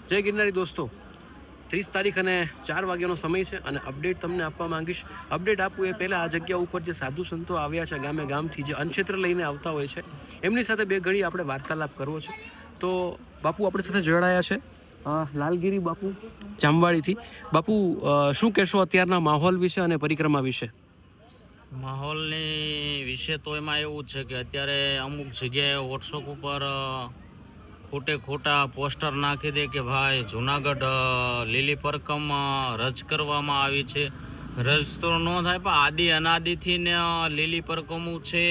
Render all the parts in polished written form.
જય ગિરનારી દોસ્તો, 30 તારીખ અને 4 વાગ્યાનો સમય છે અને અપડેટ તમને આપવા માંગીશ. અપડેટ આપવું એ પહેલાં આ જગ્યા ઉપર જે સાધુ સંતો આવ્યા છે ગામે ગામથી, જે અન્નક્ષેત્ર લઈને આવતા હોય છે, એમની સાથે બે ઘડી આપણે વાર્તાલાપ કરવો છે. તો બાપુ આપણી સાથે જોડાયા છે, લાલગીરી બાપુ જામવાડીથી. બાપુ, શું કહેશો અત્યારના માહોલ વિશે અને પરિક્રમા વિશે? માહોલની વિશે તો એમાં એવું છે કે અત્યારે અમુક જગ્યાએ વોટ્સઅપ ઉપર ખોટા પોસ્ટર નાખી દે કે ભાઈ જુનાગઢ લીલી પરકમ રજ કરવામાં આવી છે. રજ તો ન થાય, પણ આદિ અનાદિથી ને લીલી પરકમું છે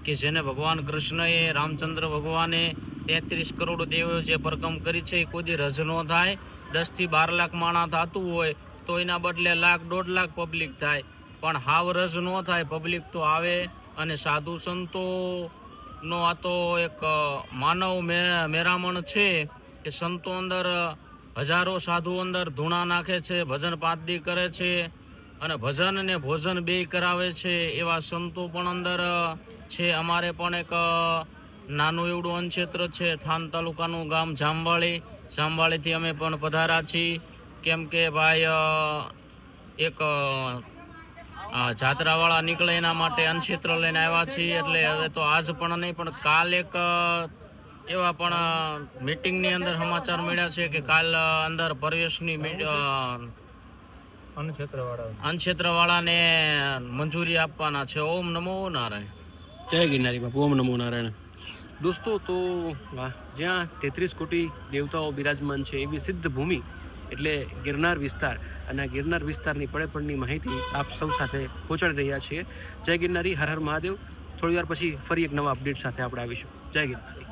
કે જેને ભગવાન કૃષ્ણએ, રામચંદ્ર ભગવાને 33 કરોડ દેવો જે પરકમ કરી છે એ કોઈ દી રજ ન થાય. 10 થી 12 લાખ માણસ થતું હોય તો એના બદલે 1-1.5 લાખ પબ્લિક થાય, પણ હાવ રજ ન થાય. પબ્લિક તો આવે અને સાધુ સંતો નો આ તો એક માનવ મેરામણ છે કે સંતો અંદર હજારો સાધુ અંદર ધૂણા નાખે છે, ભજન 5 દી કરે છે અને ભજન અને ભોજન બેય કરાવે છે. એવા સંતો પણ અંદર છે. અમારે પણ એક નાનું એવડું અન્નક્ષેત્ર છે, થાન તાલુકાનું ગામ જામવાળીથી અમે પણ પધાર્યા છીએ. કેમ કે ભાઈ એક જાત્રાવાળા નીકળે એના માટે અન્નક્ષેત્ર લઈને આવ્યા છીએ. એટલે હવે તો આજ પણ નહીં, પણ કાલ એક એવા પણ મીટિંગની અંદર સમાચાર મળ્યા છે કે કાલ અંદર પ્રવેશની અન્નક્ષેત્રવાળાને મંજૂરી આપવાના છે. ઓમ નમો નારાયણ. જય ગિરનારી બાપુ, ઓમ નમો નારાયણ. દોસ્તો, તો જ્યાં 33 કોટી દેવતાઓ બિરાજમાન છે એવી સિદ્ધ ભૂમિ એટલે ગિરનાર વિસ્તાર, અને આ ગિરનાર વિસ્તારની પડેપણની માહિતી આપ સૌ સાથે પહોંચાડી રહ્યા છીએ. જય ગિરનારી, હર હર મહાદેવ. થોડી વાર પછી ફરી એક નવા અપડેટ સાથે આપણે આવીશું. જય ગિરનારી.